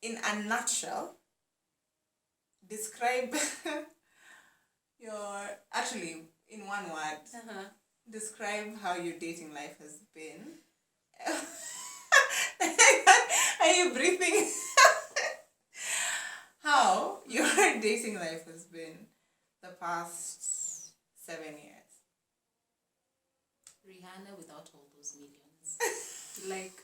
in a nutshell, describe your, actually, in one word, describe how your dating life has been. Are you breathing? How your dating life has been the past 7 years. Rihanna without all those millions. Like,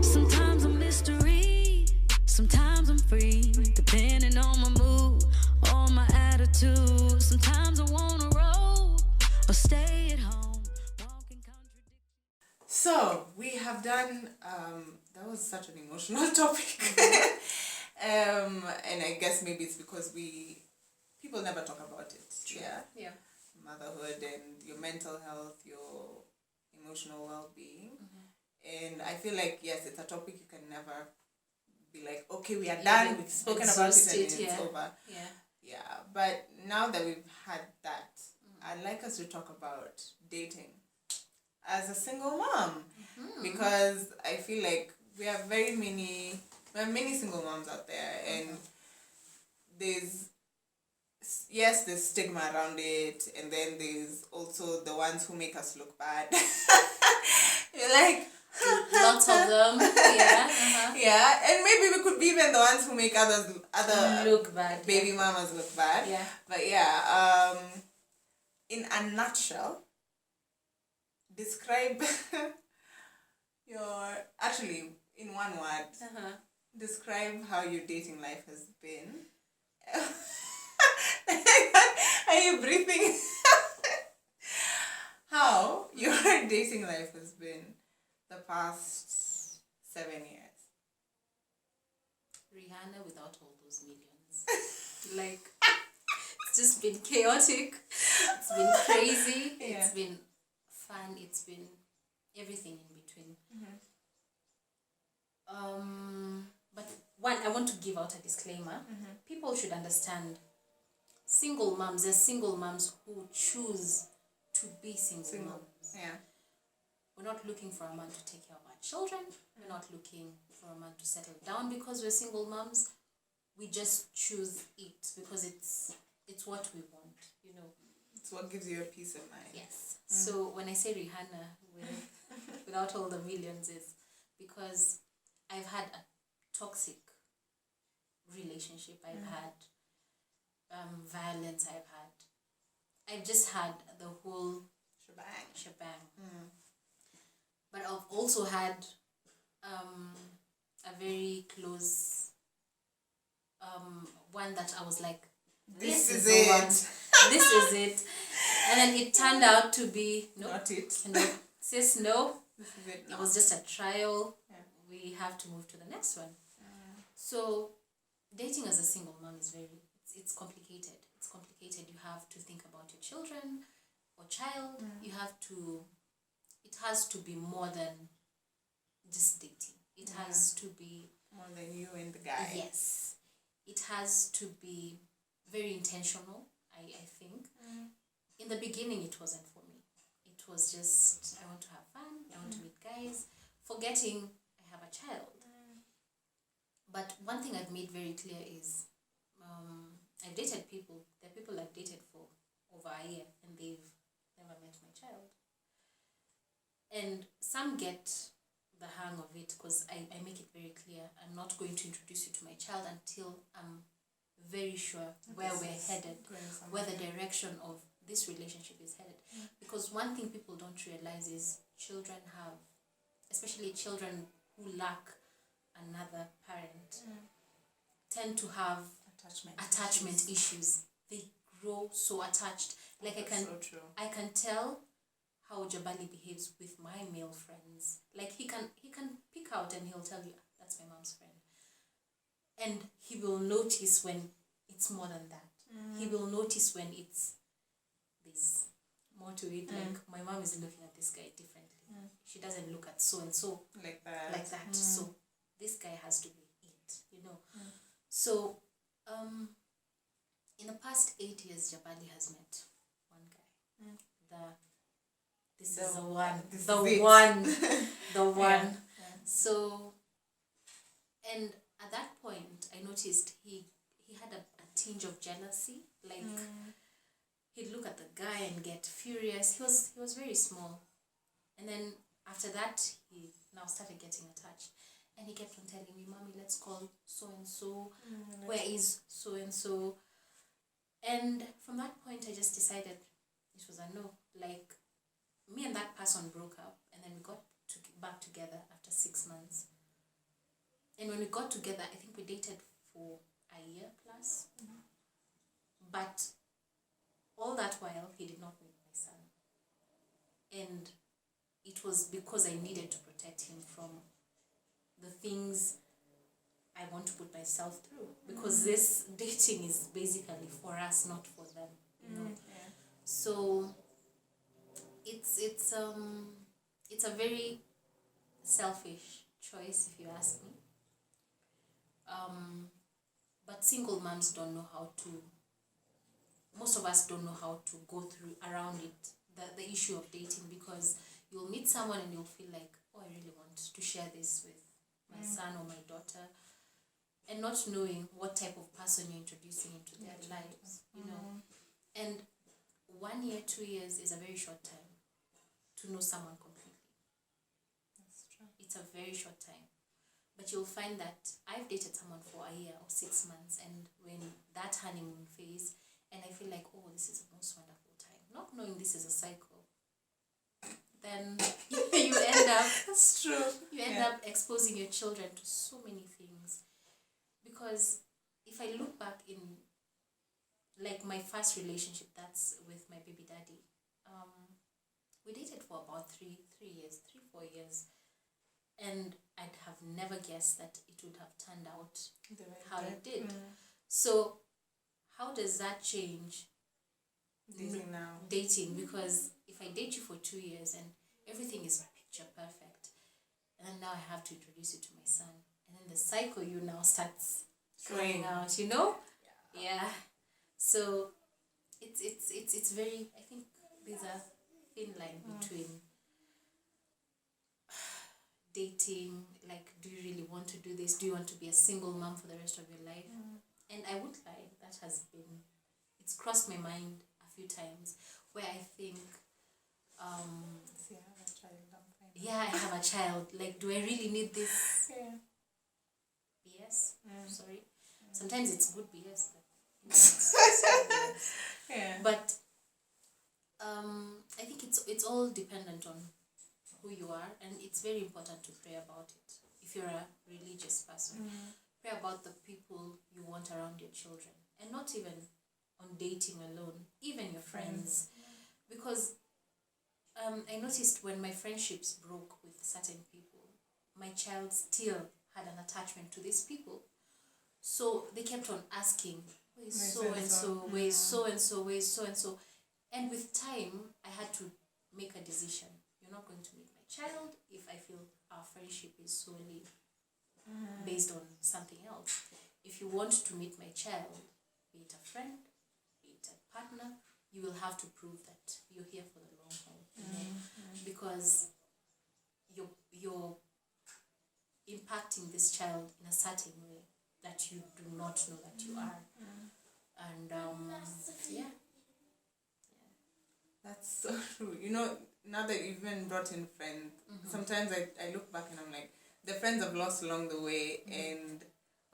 Sometimes I'm mystery, sometimes I'm free, depending on my mood, on my attitude. Sometimes I wanna roll or stay at home, walking contradiction. So we have done. That was such an emotional topic, and I guess maybe it's because people never talk about it. yeah. Motherhood and your mental health, your emotional well-being, and I feel like yes, it's a topic you can never be like, okay, we are done. We've spoken about it and it's over. Yeah, but now that we've had that, I'd like us to talk about dating as a single mom, because I feel like we have many single moms out there, and there's stigma around it, and then there's also the ones who make us look bad. You're like, Lots of them. Yeah. yeah, and maybe we could be even the ones who make other Look bad. baby mamas look bad. Yeah. But yeah, in a nutshell, describe your, actually, in one word, describe how your dating life has been. Are you breathing? How your dating life has been the past 7 years. Rihanna without all those millions. Like, it's just been chaotic. It's been crazy. Yeah. It's been fun. It's been everything in between. But one, I want to give out a disclaimer. People should understand. Single moms, there's single moms who choose to be single moms. Yeah. We're not looking for a man to take care of our children. We're not looking for a man to settle down because we're single moms. We just choose it because it's what we want, you know. It's what gives you a peace of mind. Yes. So when I say Rihanna without all the millions, is because I've had a toxic relationship. I've had violence. I've just had the whole shebang. But I've also had a very close one that I was like, this is it. the one. This is it. And then it turned out to be Not it. No. Sis, no. This is it. It was just a trial. Yeah. We have to move to the next one. So dating as a single mom is it's complicated. It's complicated. You have to think about your children or child. You have to, it has to be more than just dating. It has to be more than you and the guy. Yes. It has to be very intentional, I think. In the beginning, it wasn't for me. It was just, I want to have fun, I want to meet guys, forgetting I have a child. But one thing I've made very clear is I've dated people. There are people I've dated for over a year and they've never met my child. And some get the hang of it because I make it very clear I'm not going to introduce you to my child until I'm very sure where we're headed, where the direction of this relationship is headed. Because one thing people don't realize is children have, especially children who lack another parent, tend to have attachment issues. They grow so attached. Like I can tell how Jabali behaves with my male friends. Like he can pick out and he'll tell you, that's my mom's friend. And he will notice when it's more than that. He will notice when there's more to it. Like, my mom is looking at this guy differently. She doesn't look at so and so Like that. like that. So this guy has to be it, you know. So in the past 8 years, Jabali has met one guy. This is the one. This The is it. one. The one. Yeah. So, and at that point, I noticed he had a tinge of jealousy. Like, he'd look at the guy and get furious. He was very small. And then after that, he now started getting attached. And he kept on telling me, Mommy, let's call so-and-so. Where is so-and-so? And from that point, I just decided it was a no. Like, me and that person broke up. And then we got back together after 6 months. And when we got together, I think we dated for a year plus. But all that while, he did not meet my son. And it was because I needed to protect him from the things I want to put myself through. Because this dating is basically for us, not for them. You know? Yeah. So it's a very selfish choice, if you ask me. But single moms don't know how to. Most of us don't know how to go through around it, the issue of dating, because you'll meet someone and you'll feel like, oh, I really want to share this with my son or my daughter, and not knowing what type of person you're introducing into their lives, you know. And 1 year, 2 years is a very short time to know someone completely. That's true. It's a very short time. But you'll find that I've dated someone for a year or 6 months, and when that honeymoon phase, and I feel like, oh, this is the most wonderful time, not knowing this is a cycle, then you end up That's true. you end up exposing your children to so many things. Because if I look back in, like, my first relationship, that's with my baby daddy, we dated for about 4 years, and I'd have never guessed that it would have turned out how it did. So how does that change Dating now. dating? Because if I date you for 2 years and everything is picture perfect, and then now I have to introduce you to my son, and then the cycle you now starts going out, you know? Yeah. So it's very, I think there's a thin line between dating, like, do you really want to do this? Do you want to be a single mom for the rest of your life? And I won't lie, it's crossed my mind a few times, where I think, See, I have a child. I'm fine. yeah, I have a child, like, do I really need this? Yeah. BS? Sorry. Sometimes it's good BS, but Yeah. But I think it's all dependent on who you are, and it's very important to pray about it. If you're a religious person, pray about the people you want around your children, and not even on dating alone, even your friends. Because I noticed when my friendships broke with certain people, my child still had an attachment to these people. So they kept on asking, where is so-and-so, where is so-and-so, where is so-and-so. And with time, I had to make a decision. You're not going to meet my child if I feel our friendship is solely based on something else. If you want to meet my child, be it a friend, be it a partner, you will have to prove that you're here for the long haul. You know? Because you're impacting this child in a certain way that you do not know that you are. And yeah. That's so true. You know, now that you've even brought in friends, sometimes I look back and I'm like, the friends I've lost along the way, and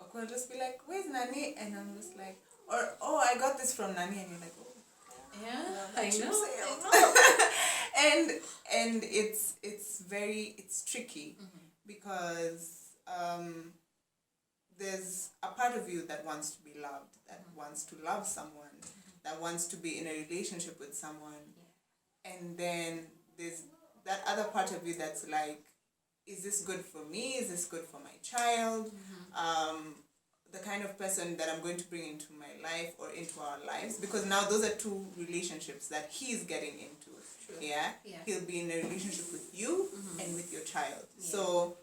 I'll just be like, where's Nani? And I'm just like, or, oh, I got this from Nani, and you're like, oh. Yeah, that I ship know. sailed. and it's tricky because there's a part of you that wants to be loved, that wants to love someone, that wants to be in a relationship with someone, and then there's that other part of you that's like, is this good for me? Is this good for my child? the kind of person that I'm going to bring into my life or into our lives, because now those are two relationships that he's getting into. True. Yeah? Yeah. He'll be in a relationship with you and with your child. Yeah. So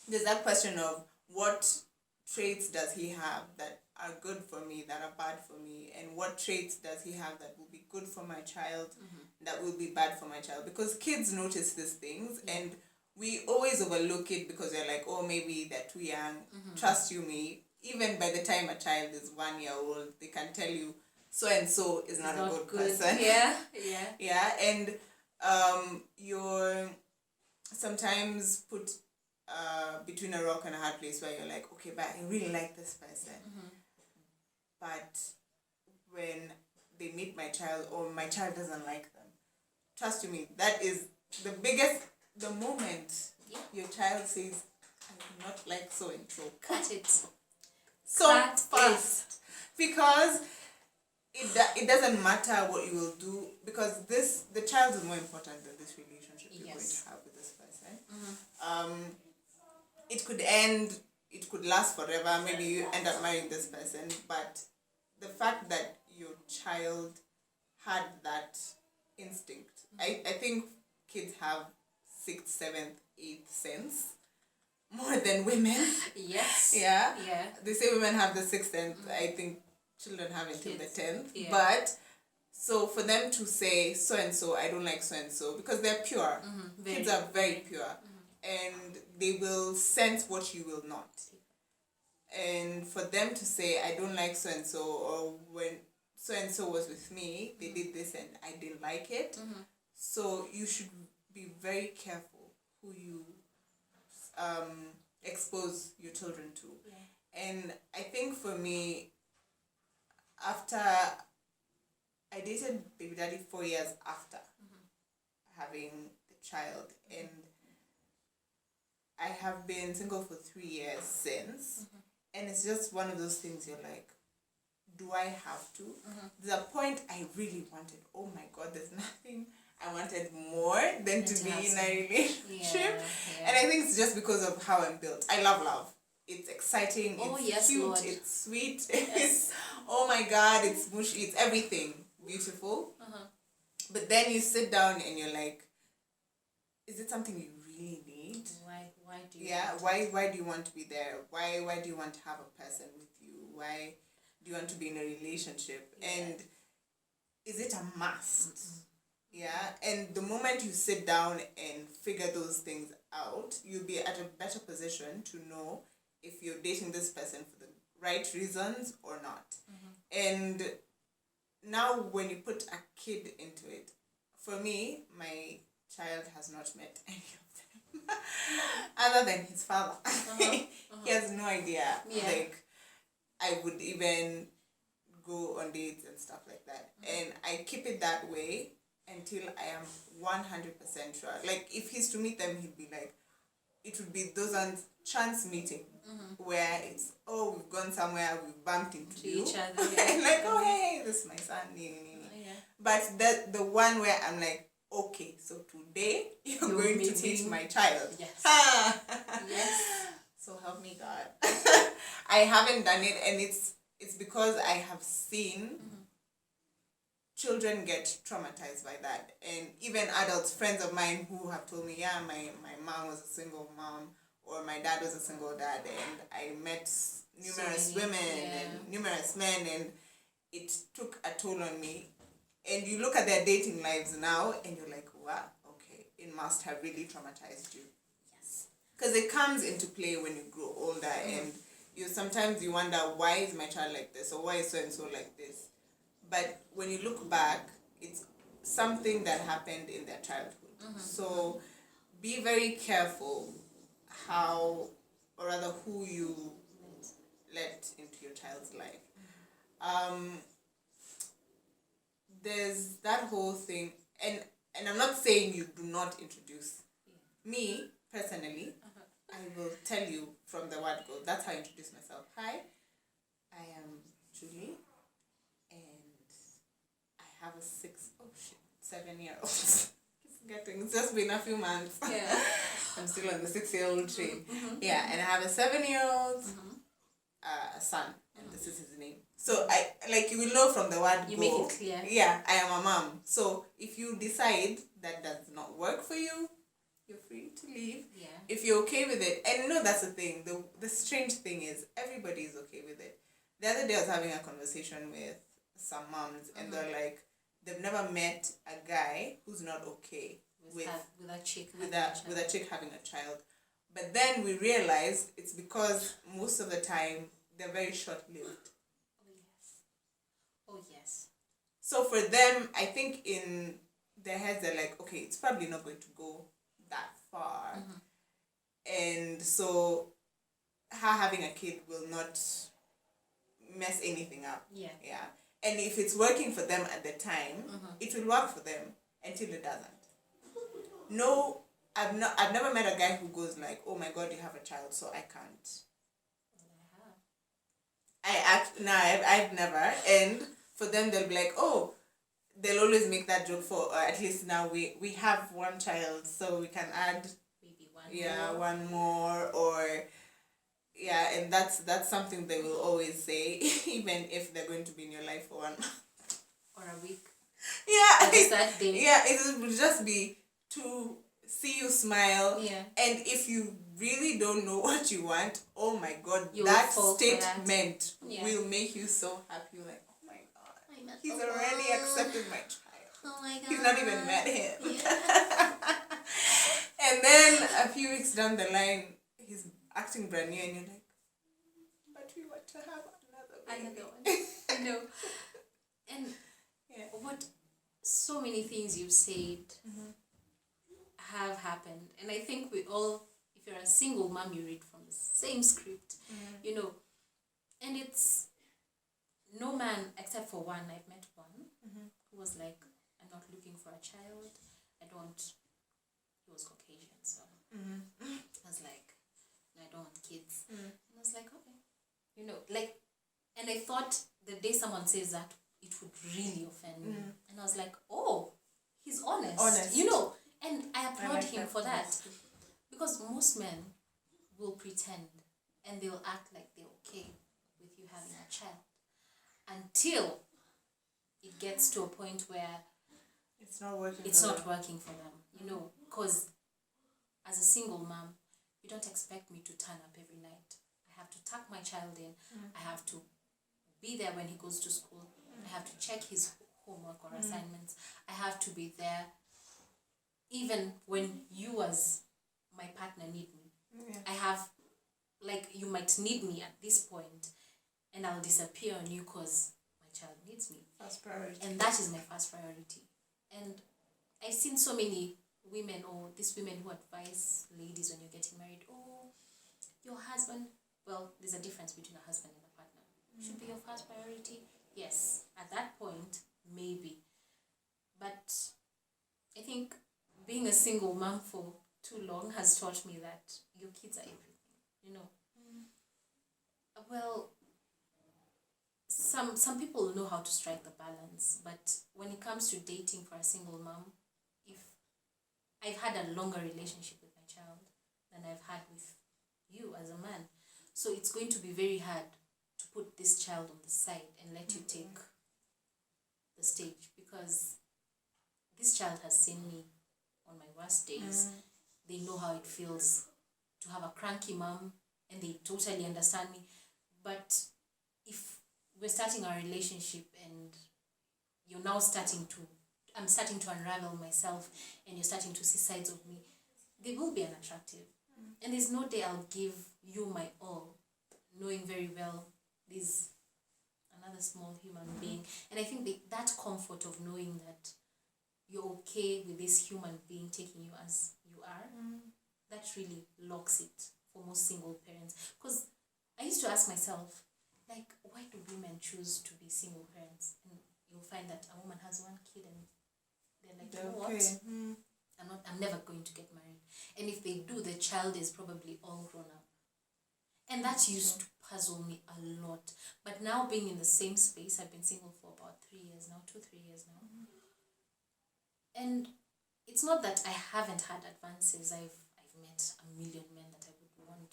there's that question of what traits does he have that are good for me, that are bad for me, and what traits does he have that will be good for my child, that will be bad for my child, because kids notice these things and we always overlook it because they're like, oh, maybe they're too young. Trust you me, even by the time a child is 1 year old, they can tell you so and so is not a good person. Yeah. Yeah, and you're sometimes put between a rock and a hard place where you're like, okay, but I really like this person. But when they meet my child or my child doesn't like them, trust you me, that is the biggest, the moment your child says, I do not like so and so. Cut it. So Cut fast. Because it doesn't matter what you will do, because the child is more important than this relationship you're going to have with this person. It could end, it could last forever, maybe you end up marrying this person, but the fact that your child had that instinct, I think kids have 6th, 7th, 8th sense more than women. Yes. Yeah. Yeah. They say women have the 6th, and I think children have until the 10th. Yeah. But so for them to say so and so, I don't like so and so, because they're pure. Kids are very pure, and they will sense what you will not. And for them to say, I don't like so and so, or when so and so was with me, they did this and I didn't like it. So you should be very careful who you expose your children to. And I think for me, after I dated baby daddy 4 years after having the child, and I have been single for 3 years since, and it's just one of those things you're like, do I have to? There's a point I really wanted, oh my God, there's nothing I wanted more than to be in a relationship. And I think it's just because of how I'm built. I love love. It's exciting, it's cute, Lord. it's sweet, it's, oh my God, it's mushy, it's everything beautiful. But then you sit down and you're like, is it something you really need? Why do you? Why do you want to be there? Why do you want to have a person with you? Why do you want to be in a relationship? And is it a must? Yeah, and the moment you sit down and figure those things out, you'll be at a better position to know if you're dating this person for the right reasons or not. And now when you put a kid into it, for me, my child has not met any of them other than his father. He has no idea. Like, I would even go on dates and stuff like that. And I keep it that way until I am 100% sure. Like, if he's to meet them, he'd be like, it would be those on chance meeting where it's, oh, we've gone somewhere, we've bumped into Each other. and like, oh, hey, this is my son. But the one where I'm like, okay, so today you're going to meet my child. Yes. Yes. So help me God. I haven't done it, and it's because I have seen children get traumatized by that, and even adults, friends of mine who have told me, yeah, my mom was a single mom, or my dad was a single dad, and I met numerous women and numerous men, and it took a toll on me. And you look at their dating lives now, and you're like, wow, okay, it must have really traumatized you. Yes. Because it comes into play when you grow older, and sometimes you wonder, why is my child like this, or why is so-and-so like this? But when you look back, it's something that happened in their childhood. So be very careful how, or rather who you let into your child's life. There's that whole thing, and I'm not saying you do not introduce. Me, personally, I will tell you from the word go. That's how I introduce myself. Hi, I am Julie, and I have a 7-year-old. It's just been a few months. Yeah. I'm still on the 6-year-old train. Yeah, and I have a 7-year-old. a son, and this is his name. So I like, you will know from the word You go. make it clear. Yeah, I am a mom. So if you decide that does not work for you, you're free to leave. Yeah. If you're okay with it, and no, that's the thing. The strange thing is everybody is okay with it. The other day I was having a conversation with some moms, and they're like, they've never met a guy who's not okay with a chick with having a with a chick having a child. But then we realized it's because most of the time they're very short lived. Oh yes. So for them, I think in their heads they're like, okay, it's probably not going to go that far. And so her having a kid will not mess anything up. Yeah. Yeah. And if it's working for them at the time, it will work for them until it doesn't. No, I've never met a guy who goes like, oh my God, you have a child, so I can't. I've never. And for them, they'll be like, oh, they'll always make that joke for, at least now we have one child, so we can add Maybe one. one more, or yeah, and that's something they will always say, even if they're going to be in your life for 1 month or a week. Yeah, Or just that day. Yeah, it would just be to see you smile. Yeah. And if you really don't know what you want, oh my God, You that will fall for that. statement Yeah. will make you so happy. You're like, oh my God, I met he's the already one. accepted my child. Oh my God. He's not even met him. Yeah. And then a few weeks down the line, he's acting brand new, and you're like, but we want to have another baby. Another one. I know. And Yeah. what so many things you've said have happened. And I think we all, if you're a single mom, you read from the same script, you know. And it's no man, except for one, I've met one, who was like, I'm not looking for a child. He was Caucasian, so I was like, I don't want kids. And I was like, okay. You know, like, and I thought the day someone says that, it would really offend me. And I was like, oh, he's honest. You know, and I applaud like him that. for that. Because most men will pretend and they'll act like they're okay with you having a child until it gets to a point where It's not working. it's for not them. working for them, you know, because as a single mom, you don't expect me to turn up every night. I have to tuck my child in. I have to be there when he goes to school. I have to check his homework or assignments. I have to be there even when you as my partner need me. Yeah. I have, like, you might need me at this point and I'll disappear on you because my child needs me. First priority. And that is my first priority. And I've seen so many women, or these women who advise ladies when you're getting married, oh, your husband, well, there's a difference between a husband and a partner. Should be your first priority. Yes, at that point, maybe. But I think being a single mom for too long has taught me that your kids are everything, you know. Well, some people know how to strike the balance, but when it comes to dating for a single mom, if I've had a longer relationship with my child than I've had with you as a man, so it's going to be very hard to put this child on the side and let you take the stage, because this child has seen me on my worst days. They know how it feels to have a cranky mom, and they totally understand me. But if we're starting our relationship and you're now I'm starting to unravel myself, and you're starting to see sides of me, they will be unattractive. And there's no day I'll give you my all, knowing very well there's another small human being. And I think that comfort of knowing that you're okay with this human being taking you as you are, that really locks it for most single parents. Because I used to ask myself, like, why do women choose to be single parents? And you'll find that a woman has one kid and they're like, you know what? I'm never going to get married. And if they do, the child is probably all grown up. And that used to puzzle me a lot. But now, being in the same space, I've been single for about 3 years now, 2-3 years now. And it's not that I haven't had advances. I've met a million men that I would want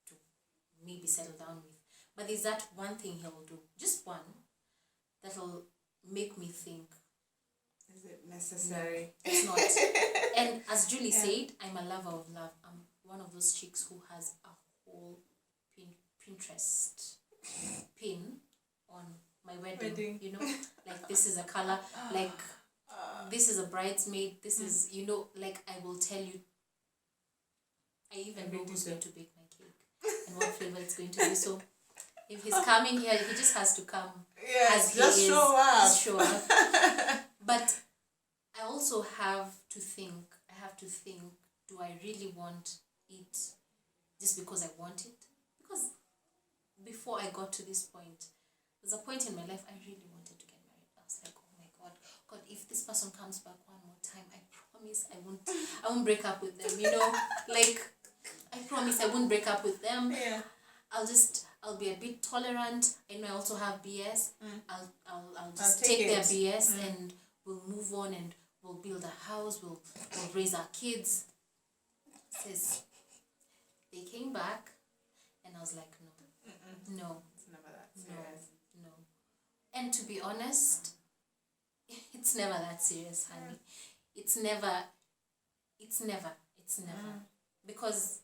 to maybe settle down with. But there's that one thing he'll do, just one, that'll make me think, is it necessary? no, it's not. And as Julie said, I'm a lover of love. I'm one of those chicks who has a whole Pinterest pin on my wedding. You know, like this is a color, like this is a bridesmaid, this is, you know, like I will tell you, I even know who's going to bake my cake and what flavor it's going to be. So if he's coming here, he just has to come as he just is. show up. Just show up. But I also have to think, do I really want it just because I want it? Because before I got to this point, there's a point in my life I really wanted to get married. I was like, oh my God, if this person comes back one more time, I promise I won't break up with them, you know? Like, I promise I won't break up with them. Yeah. I'll be a bit tolerant. I know I also have BS. I'll just take take their it. BS and we'll move on and we'll build a house, we'll raise our kids. Says they came back and I was like, no. It's never that serious. No. And to be honest, it's never that serious, honey. It's never. Because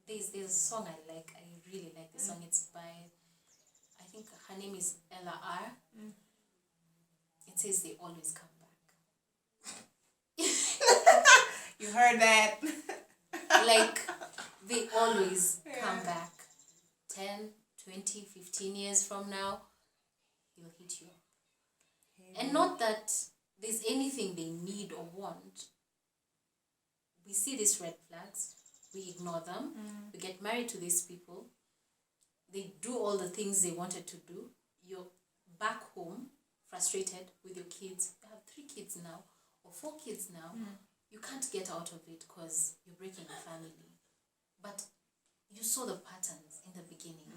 there's a song I like. I really like the song. It's by, I think her name is Ella R. It says they always come back. You heard that? Like, they always come back. 10, 20, 15 years from now, he'll hit you up. And not that there's anything they need or want. We see these red flags, we ignore them, we get married to these people, they do all the things they wanted to do, you're back home, frustrated with your kids, you have 3 kids now, or 4 kids now, you can't get out of it because you're breaking a family. But you saw the patterns in the beginning.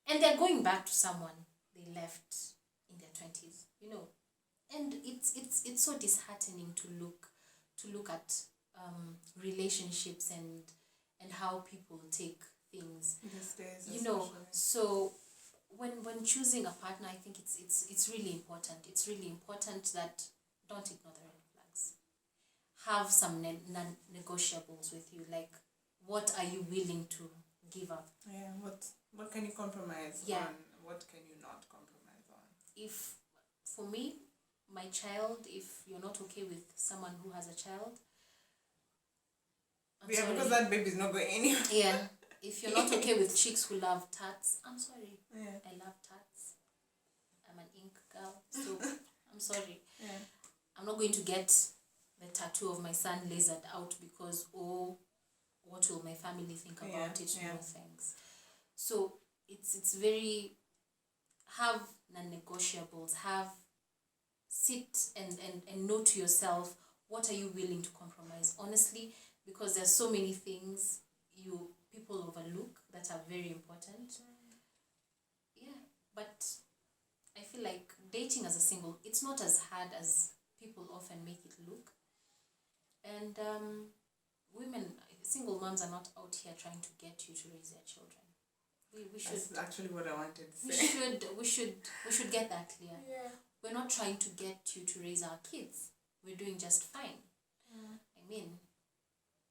And they're going back to someone they left in their 20s, you know. And it's so disheartening to look at relationships and how people take things. These days, You know, especially. so when choosing a partner, I think it's really important. It's really important that don't ignore the red flags. Have some non-negotiables with you, like what are you willing to give up? Yeah, what can you compromise on? What can you not compromise on? If, for me, my child, if you're not okay with someone who has a child, I'm sorry. Because that baby's not going anywhere. Yeah. If you're not okay with chicks who love tats, I'm sorry. Yeah. I love tats. I'm an ink girl, so I'm sorry. Yeah. I'm not going to get the tattoo of my son lasered out because, what will my family think about it? Yeah. No thanks. So it's very, have non-negotiables, sit and know to yourself, what are you willing to compromise? Honestly, because there's so many things people overlook that are very important. Yeah, but I feel like dating as a single, it's not as hard as people often make it look. And single moms are not out here trying to get you to raise their children. We should. That's actually what I wanted to say. We should get that clear. Yeah. We're not trying to get you to raise our kids. We're doing just fine. I mean,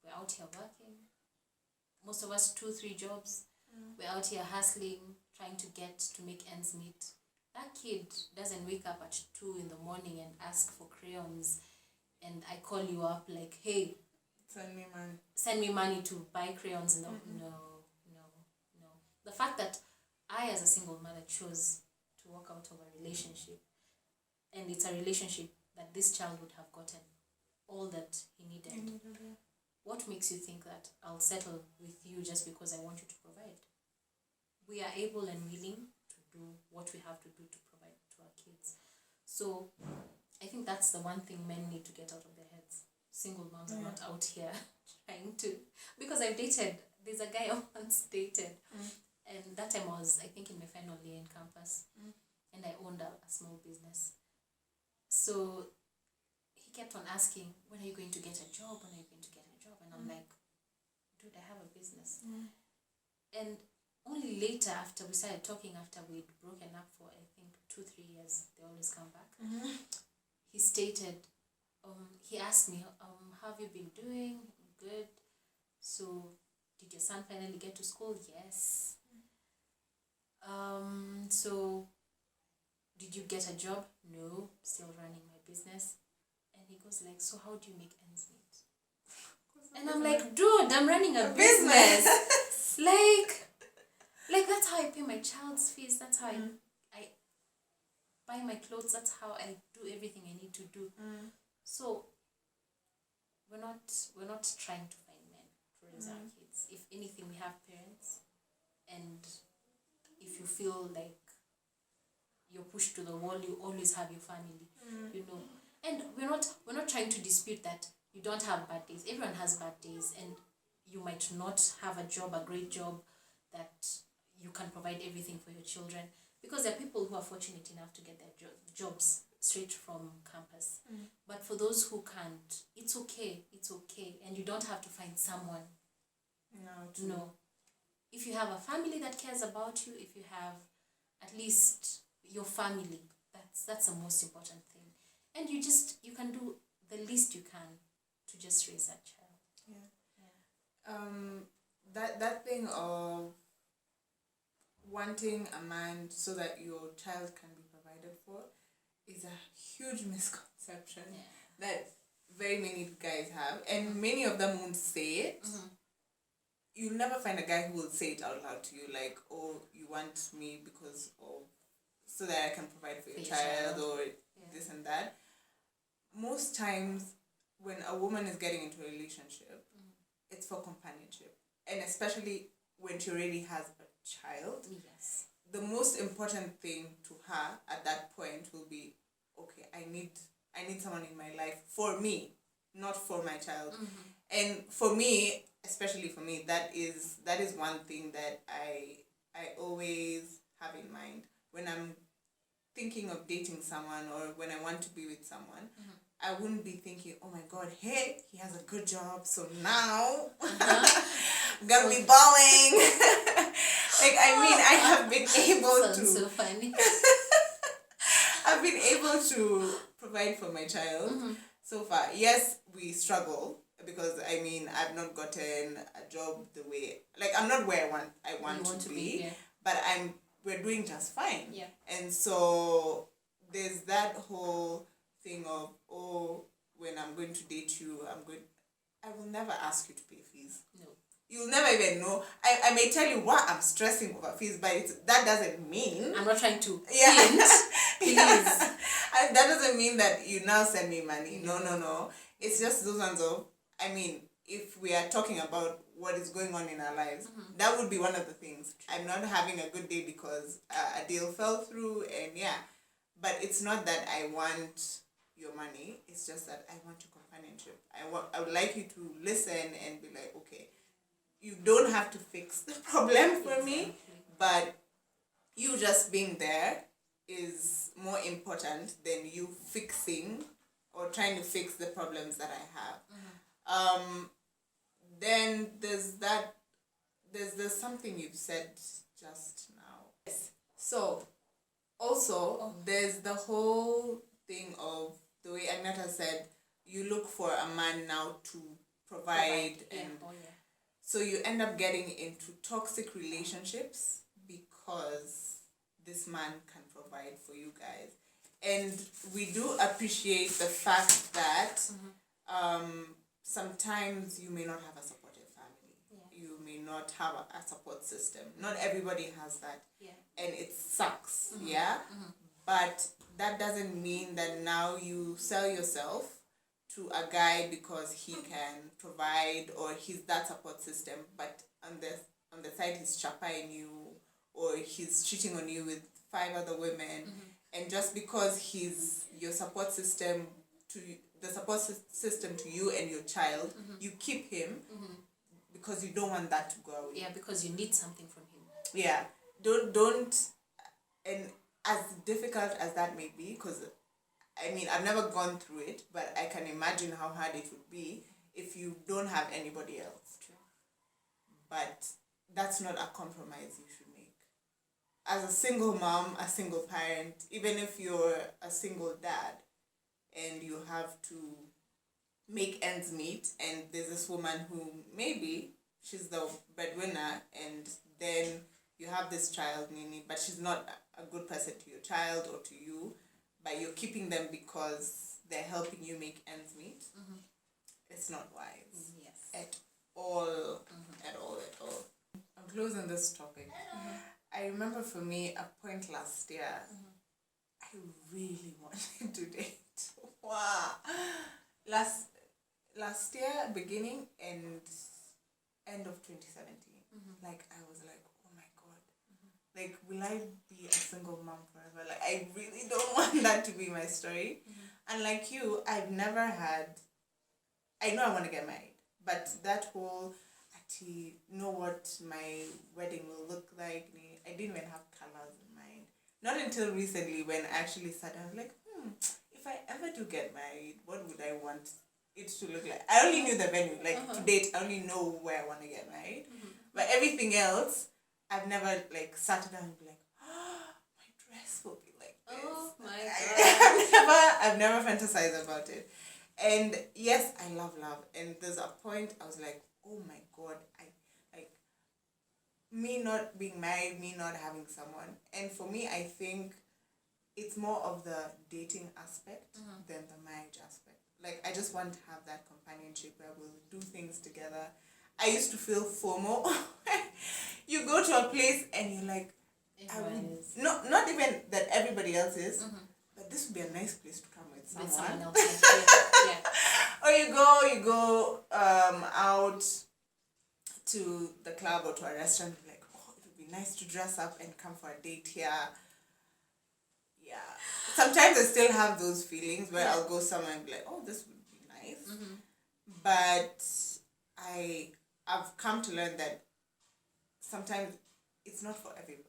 we're out here working. Most of us 2-3 jobs. We're out here hustling, trying to make ends meet. That kid doesn't wake up at 2 in the morning and ask for crayons, and I call you up like, hey, send me money to buy crayons. No. The fact that I, as a single mother, chose to walk out of a relationship, and it's a relationship that this child would have gotten all that he needed. What makes you think that I'll settle with you just because I want you to provide? We are able and willing to do what we have to do to provide to our kids. So I think that's the one thing men need to get out of their heads. Single moms are not out here trying to... Because I've dated... There's a guy I once dated. And that time I was, I think, in my final year in campus. And I owned a small business. So he kept on asking, when are you going to get a job? When are you going to get a job? And I'm like, dude, I have a business. And only later, after we started talking, after we'd broken up for I think 2-3 years, they always come back. He stated, he asked me, how have you been doing? Good. So, did your son finally get to school? Yes. So, did you get a job? No, still running my business. And he goes like, so how do you make ends meet? And I'm like, dude, I'm running a business. like that's how I pay my child's fees. That's how I buy my clothes. That's how I do everything I need to do. So we're not trying to find men to raise our kids. If anything, we have parents, and if you feel like you're pushed to the wall, you always have your family. And we're not trying to dispute that you don't have bad days. Everyone has bad days, and you might not have a job, a great job, that you can provide everything for your children, because there are people who are fortunate enough to get their jobs straight from campus. But for those who can't, it's okay, and you don't have to find someone. No. If you have a family that cares about you, if you have at least your family, that's the most important thing. And you can do the least you can to just raise that child. That thing of wanting a man so that your child can be provided for is a huge misconception that very many guys have, and many of them won't say it. You'll never find a guy who will say it out loud to you, like, oh, you want me because of, so that I can provide for your child, or this and that. Most times when a woman is getting into a relationship, it's for companionship, and especially when she already has a child. Yes. The most important thing to her at that point will be, okay, I need someone in my life for me, not for my child. And for me, especially for me, that is one thing that I always have in mind when I'm thinking of dating someone, or when I want to be with someone. I wouldn't be thinking, oh my God, hey, he has a good job, so now I'm gonna be balling. Like, I mean, I have been able to. So funny. I've been able to provide for my child so far. Yes, we struggle because I mean I've not gotten a job the way, like, I'm not where I want to be, but we're doing just fine. Yeah. And so there's that whole thing of, oh, when I'm going to date you, I will never ask you to pay fees. No. You'll never even know. I may tell you what I'm stressing over fees, but that doesn't mean I'm not trying to hint. Please. And that doesn't mean that you now send me money. No. It's just those ones of, I mean, if we are talking about what is going on in our lives, that would be one of the things. I'm not having a good day because a deal fell through, and but it's not that I want your money. It's just that I want your companionship. I would like you to listen and be like, okay, you don't have to fix the problem for me, but you just being there is more important than you fixing or trying to fix the problems that I have. Then there's something you've said just now. Yes. So also there's the whole thing of the way Agnata said, you look for a man now to provide. And so you end up getting into toxic relationships because this man can provide for you guys. And we do appreciate the fact that sometimes you may not have a supportive family. You may not have a support system. Not everybody has that. And it sucks. But that doesn't mean that now you sell yourself to a guy because he can provide or he's that support system, but on the side he's chapaing you, or he's cheating on you with 5 other women, and just because he's your support system to you and your child, you keep him because you don't want that to go away. Yeah, because you need something from him. Yeah, don't, and as difficult as that may be, because I mean, I've never gone through it, but I can imagine how hard it would be if you don't have anybody else. True. But that's not a compromise you should make. As a single mom, a single parent, even if you're a single dad and you have to make ends meet, and there's this woman who maybe she's the breadwinner, and then you have this child, Nini, but she's not a good person to your child or to you, but you're keeping them because they're helping you make ends meet. It's not wise. Yes. At all. At all. I'm closing this topic. I remember for me, a point last year, I really wanted to date. Wow. Last year, beginning and end of 2017, like I was like, oh my God, like will I be a single mom forever? Like I really don't want that to be my story. And like you, I've never had. I know I want to get married, but that whole, know what my wedding will look like. I didn't even have colors in mind. Not until recently when I actually sat down, I was like, if I ever do get married, what would I want it to look like? I only knew the venue. Like to date, I only know where I want to get married. But everything else, I've never like sat down and be like, my dress will be like this. Oh my God. I've never fantasized about it. And yes, I love love. And there's a point I was like, oh my God, me not being married, me not having someone. And for me, I think it's more of the dating aspect than the marriage aspect. Like, I just want to have that companionship where we'll do things together. I used to feel FOMO. You go to a place and you're like, not even that everybody else is, but this would be a nice place to come with someone. else. Yeah. Or you go out to the club or to a restaurant, like, oh, it would be nice to dress up and come for a date here. Yeah. Sometimes I still have those feelings where I'll go somewhere and be like, oh, this would be nice. But I've come to learn that sometimes it's not for everybody.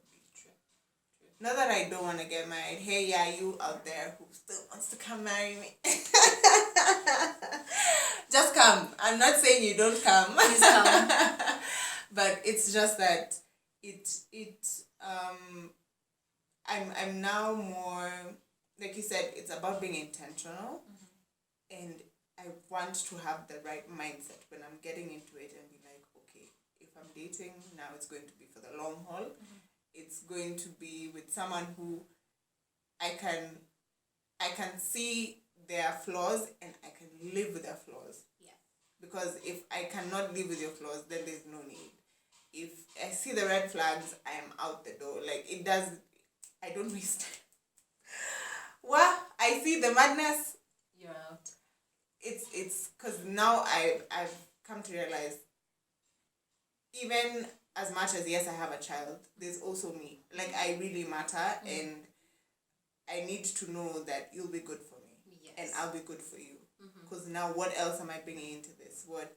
Not that I don't want to get married. Hey, yeah, you out there who still wants to come marry me. Just come. I'm not saying you don't come. Please come. But it's just that I'm now more, like you said, it's about being intentional. And I want to have the right mindset when I'm getting into it and be like, okay, if I'm dating, now it's going to be for the long haul. It's going to be with someone who I can see their flaws and I can live with their flaws. Yeah. Because if I cannot live with your flaws, then there's no need. If I see the red flags, I am out the door. Like I don't waste time. What? I see the madness. You're out. It's because now I've come to realize, even as much as yes I have a child, there's also me. Like I really matter, and I need to know that you'll be good for me, and I'll be good for you. Because now, what else am I bringing into this? What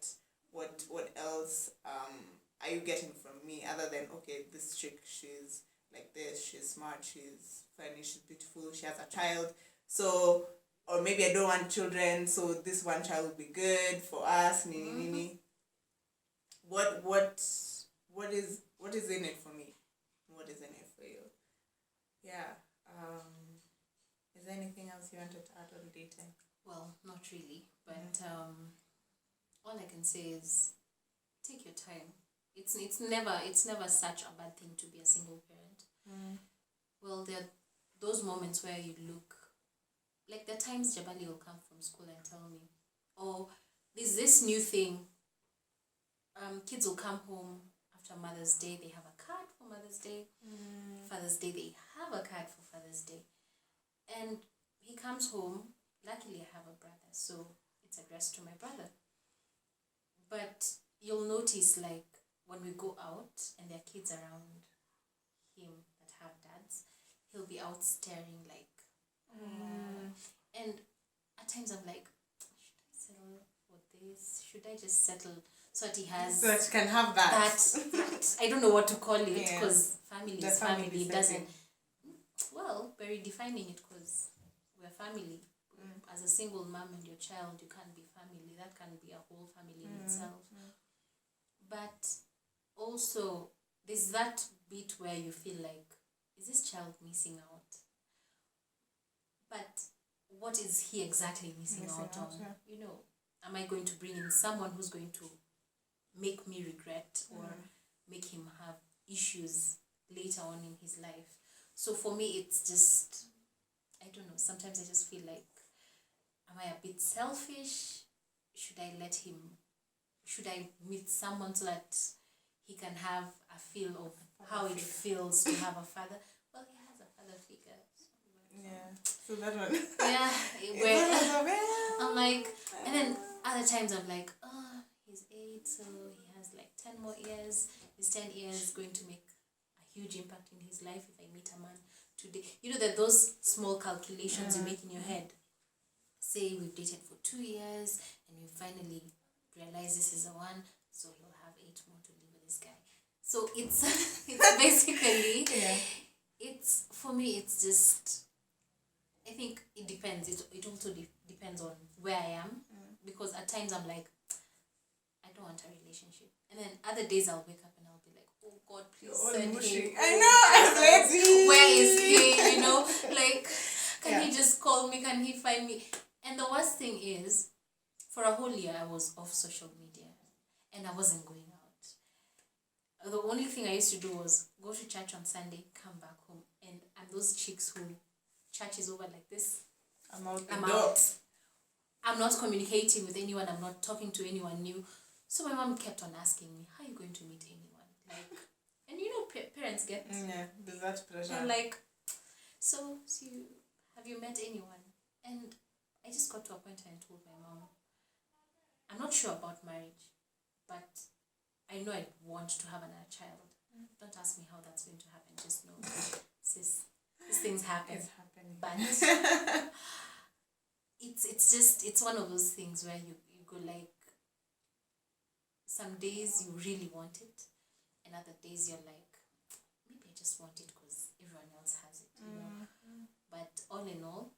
else are you getting from me other than, okay, this chick, she's like this, she's smart, she's funny, she's beautiful, she has a child, so, or maybe I don't want children, so this one child will be good for us. What is in it for me? What is in it for you? Yeah. Is there anything else you wanted to add on dating? Well, not really, but all I can say is take your time. It's never such a bad thing to be a single parent. Well, there are those moments where you look, like the times Jabali will come from school and tell me, oh, there's this new thing. Kids will come home after Mother's Day, they have a card for Mother's Day. Father's Day, they have a card for Father's Day. And he comes home, luckily I have a brother, so it's addressed to my brother. But you'll notice, like, when we go out and there are kids around him that have dads, he'll be out staring like, and at times I'm like, should I settle for this? Should I just settle so that he has... So that you can have that. That I don't know what to call it, because family The is family. family It doesn't... setting. Well, we're redefining it because we're family. As a single mom and your child, you can't be family. That can be a whole family in itself. But also there's that bit where you feel like, is this child missing out? But what is he exactly missing out on? Yeah. You know, am I going to bring in someone who's going to make me regret or make him have issues later on in his life? So for me, it's just, I don't know, sometimes I just feel like, am I a bit selfish? Should I meet someone so that he can have a feel of how it feels to have a father? Well, he has a father figure. Yeah. So that one. Yeah, where I'm like, and then other times I'm like, oh, he's 8, so he has like 10 more years. His 10 years going to make a huge impact in his life if I meet a man today. You know that those small calculations you make in your head. Say we've dated for 2 years and we finally realize this is the one, so he'll have 8 more to live with this guy. So it's basically it's, for me, it's just, I think it depends. It also depends on where I am, because at times I'm like, I don't want a relationship, and then other days I'll wake up and I'll be like, oh God, please send him. I know, I'm ready. Where is he? You know, like, can he just call me? Can he find me? And the worst thing is, for a whole year I was off social media and I wasn't going out. The only thing I used to do was go to church on Sunday, come back home, and I'm those chicks who church is over like this. I'm out. I'm not communicating with anyone. I'm not talking to anyone new. So my mom kept on asking me, how are you going to meet anyone? Like, and you know, parents get... Yeah, there's that pressure. And like, so have you met anyone? And I just got to a point and told my mom, I'm not sure about marriage, but I know I want to have another child. Don't ask me how that's going to happen. Just know, sis, these things happen. It's happening. But it's one of those things where you go like, some days you really want it, and other days you're like, maybe I just want it because everyone else has it, you know. But all in all,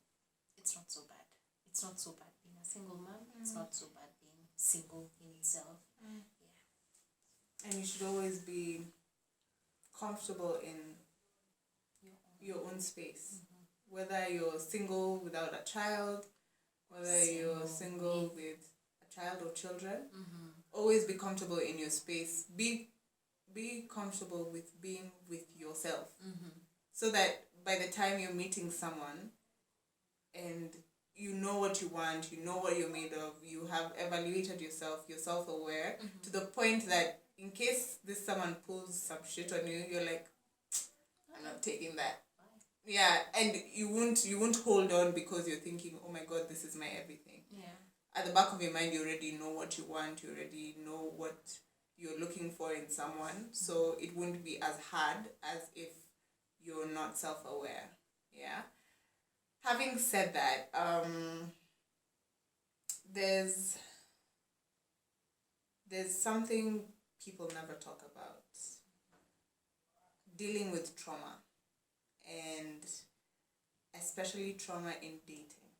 it's not so bad. It's not so bad being a single mom. It's not so bad being single in itself. Yeah. And you should always be comfortable in your own space. Whether you're single without a child, whether you're single with a child or children, always be comfortable in your space. Be comfortable with being with yourself. So that by the time you're meeting someone and you know what you want, you know what you're made of, you have evaluated yourself, you're self-aware, to the point that in case this someone pulls some shit on you, you're like, I'm not taking that. Yeah, and you won't hold on because you're thinking, oh my God, this is my everything. Yeah. At the back of your mind, you already know what you want, you already know what you're looking for in someone, so it won't be as hard as if you're not self-aware. Yeah. Having said that, there's something people never talk about. Dealing with trauma, and especially trauma in dating.